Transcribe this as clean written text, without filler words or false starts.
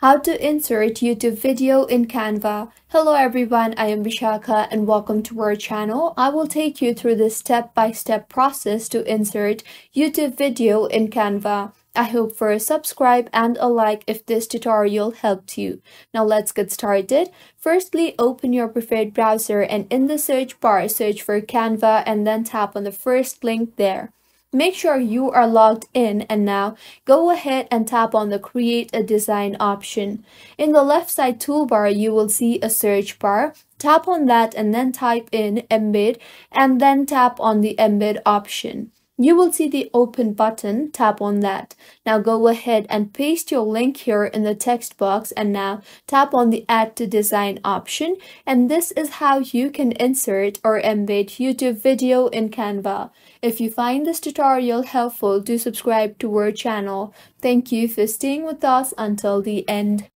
How to insert YouTube video in Canva. Hello everyone, I am Vishaka and welcome to our channel. I will take you through this step-by-step process to insert YouTube video in Canva. I hope for a subscribe and a like if this tutorial helped you. Now let's get started. Firstly, open your preferred browser and in the search bar, search for Canva and then tap on the first link there. Make sure you are logged in and now go ahead and tap on the Create a Design option. In the left side toolbar, you will see a search bar. Tap on that and then type in Embed and then tap on the Embed option. You will see the open button, tap on that. Now go ahead and paste your link here in the text box and now tap on the Add to Design option, and this is how you can insert or embed YouTube video in Canva. If you find this tutorial helpful, do subscribe to our channel. Thank you for staying with us until the end.